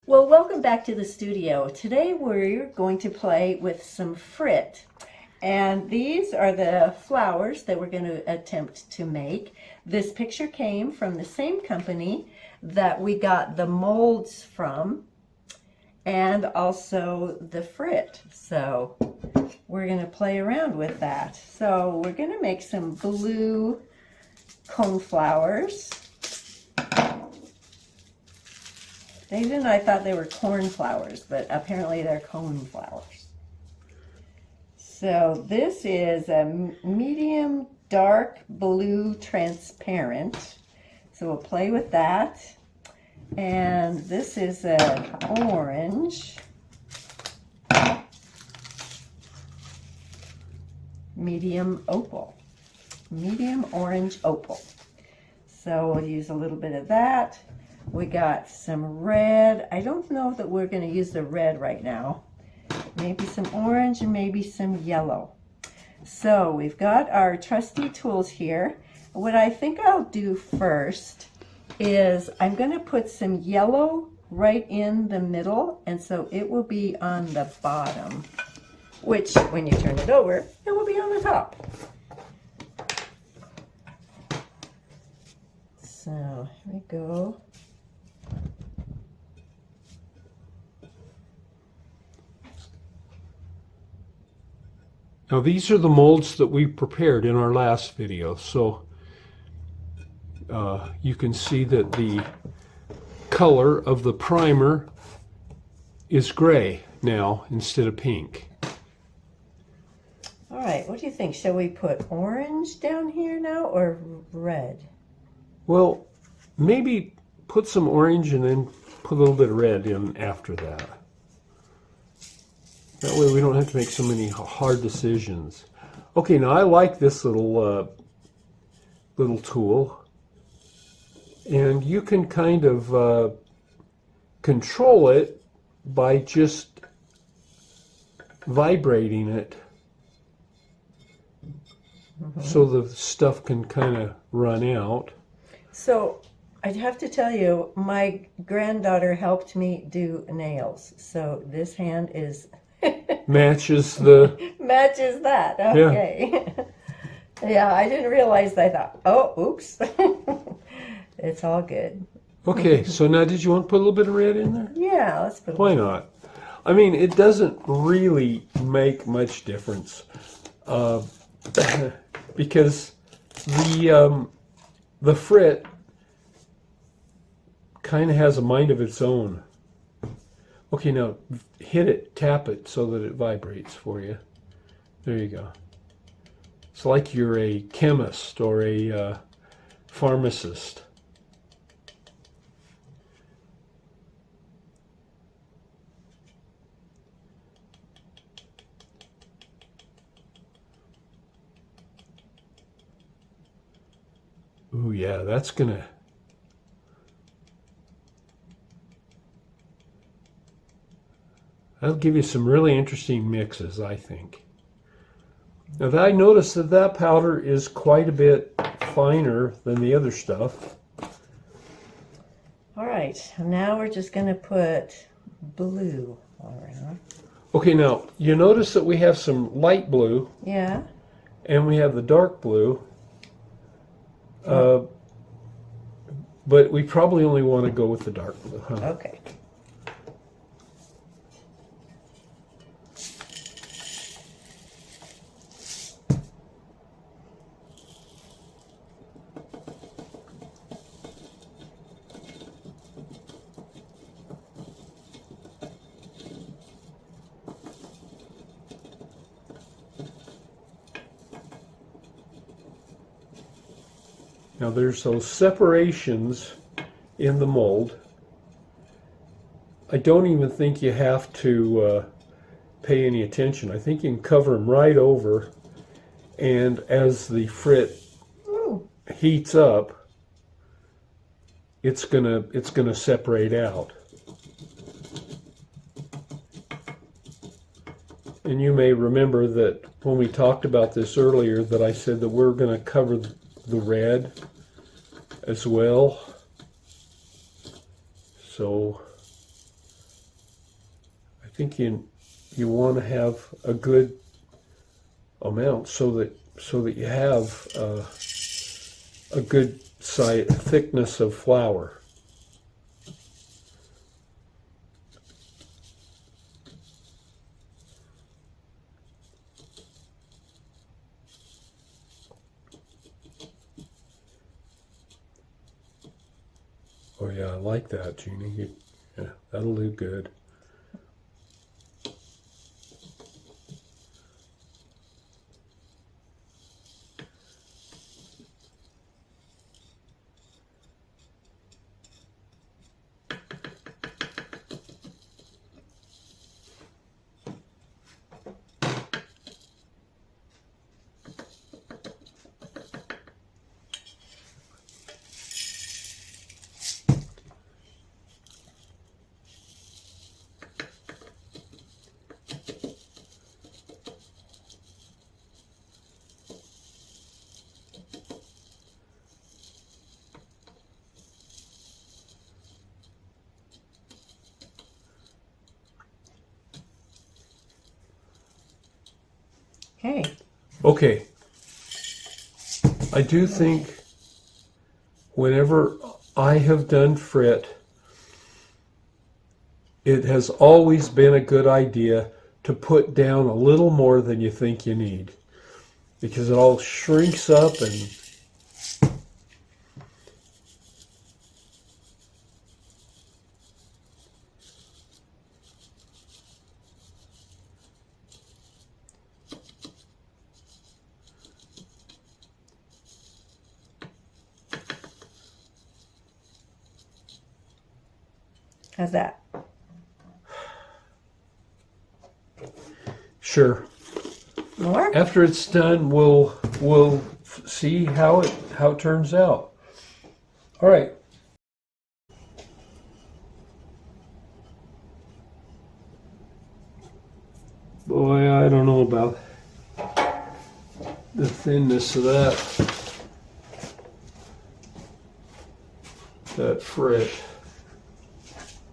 Well, welcome back to the studio. Today we're going to play with some Frit. And these are the flowers that we're going to attempt to make. This picture came from the same company that we got the molds from, and also the Frit. So we're going to play around with that. So we're going to make some blue cone flowers. Even I thought they were corn flowers, but apparently they're cone flowers. So this is a medium dark blue transparent. So we'll play with that. And this is an orange. Medium opal. Medium orange opal. So we'll use a little bit of that. We got some red. I don't know that we're going to use the red right now. Maybe some orange and maybe some yellow. So we've got our trusty tools here. What I think I'll do first is I'm going to put some yellow right in the middle, and so it will be on the bottom, which when you turn it over, it will be on the top. So here we go. Now these are the molds that we prepared in our last video, so you can see that the color of the primer is gray now instead of pink. All right, what do you think? Shall we put orange down here now or red? Well, maybe put some orange and then put a little bit of red in after that. That way we don't have to make so many hard decisions. Okay, now I like this little tool. And you can kind of control it by just vibrating it. So the stuff can kind of run out. So I'd have to tell you, my granddaughter helped me do nails. So this hand is... matches that. Okay. Yeah, I didn't realize that. I thought, oh, oops. It's all good. Okay, so now did you want to put a little bit of red in there? Yeah, let's put. Why not? I mean, it doesn't really make much difference because the Frit kind of has a mind of its own. Okay, now hit it, tap it so that it vibrates for you. There you go. It's like you're a chemist or a pharmacist. Ooh, yeah, that's gonna... That'll give you some really interesting mixes, I think. Now, I noticed that that powder is quite a bit finer than the other stuff. All right, now we're just going to put blue around. Okay, now, you notice that we have some light blue. Yeah. And we have the dark blue. But we probably only want to go with the dark blue, huh? Okay. Now there's those separations in the mold. I don't even think you have to pay any attention. I think you can cover them right over, and as the Frit heats up, it's gonna separate out. And you may remember that when we talked about this earlier that I said that we're going to cover the red as well. So think you want to have a good amount so that you have a good thickness of flour. Oh yeah, I like that, Jeannie. Yeah, that'll do good. Okay. Okay. I do think whenever I have done frit, it has always been a good idea to put down a little more than you think you need, because it all shrinks up and How's that? sure. More? After it's done, we'll see how it turns out. All right. Boy, I don't know about the thinness of that frit.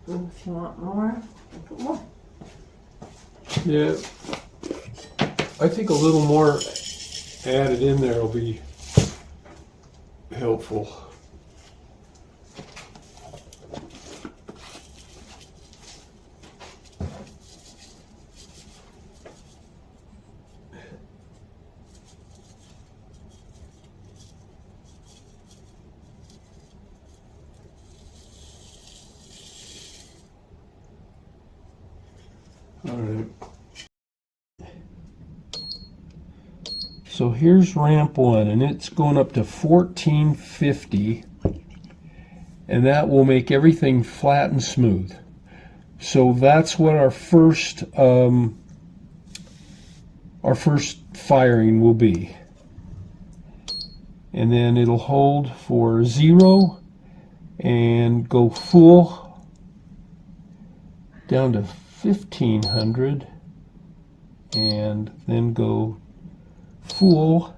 If you want more, put more. Yeah, I think a little more added in there will be helpful. All right. So here's ramp 1, and it's going up to 1450, and that will make everything flat and smooth. So that's what our first firing will be. And then it'll hold for 0 and go full down to 1500, and then go full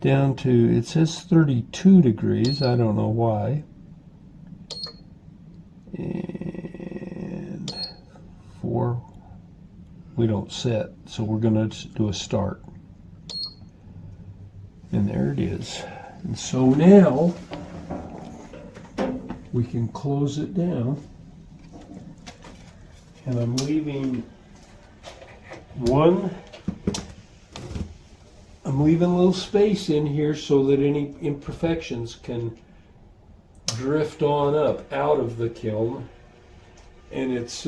down to, it says 32 degrees, I don't know why, and 4, we don't set, so we're going to do a start, and there it is. And so now we can close it down, and I'm leaving a little space in here so that any imperfections can drift on up out of the kiln. And it's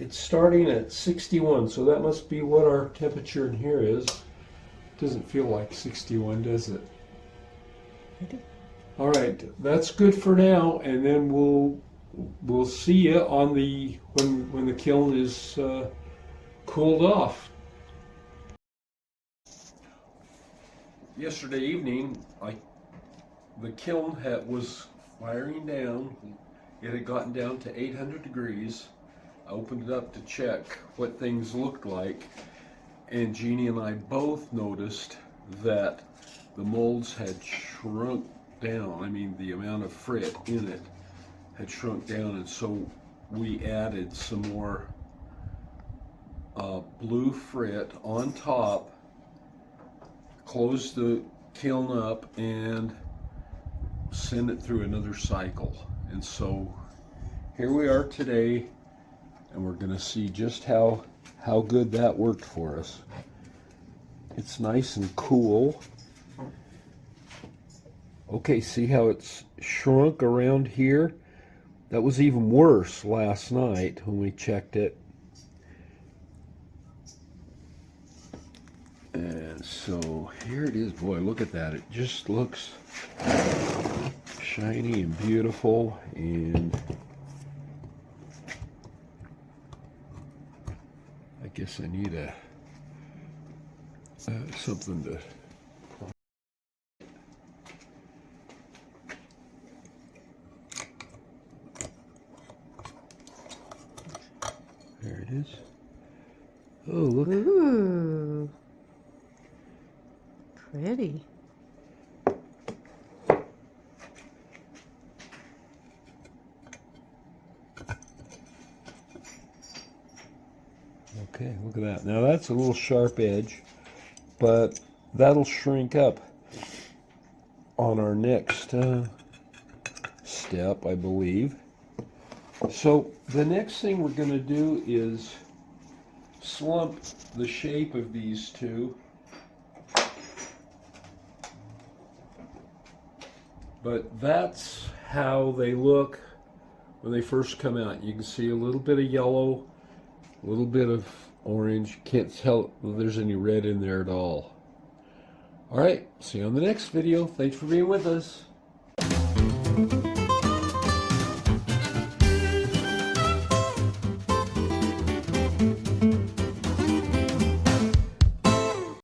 starting at 61, so that must be what our temperature in here is. Doesn't feel like 61, does it? All right, that's good for now, and then we'll see you on when the kiln is cooled off. Yesterday evening, the kiln was firing down. It had gotten down to 800 degrees. I opened it up to check what things looked like, and Jeannie and I both noticed that the molds had shrunk down. I mean, the amount of frit in it had shrunk down, and so we added some more blue Frit on top, close the kiln up, and send it through another cycle. And so here we are today, and we're going to see just how good that worked for us. It's nice and cool. Okay, see how it's shrunk around here? That was even worse last night when we checked it. And so here it is. Boy, look at that. It just looks shiny and beautiful. And I guess I need something to... There it is. Oh, look. Ooh. Pretty. Okay, look at that. Now that's a little sharp edge, but that'll shrink up on our next step, I believe. So the next thing we're going to do is slump the shape of these two. But that's how they look when they first come out. You can see a little bit of yellow, a little bit of orange. Can't tell if there's any red in there at all. All right, see you on the next video. Thanks for being with us.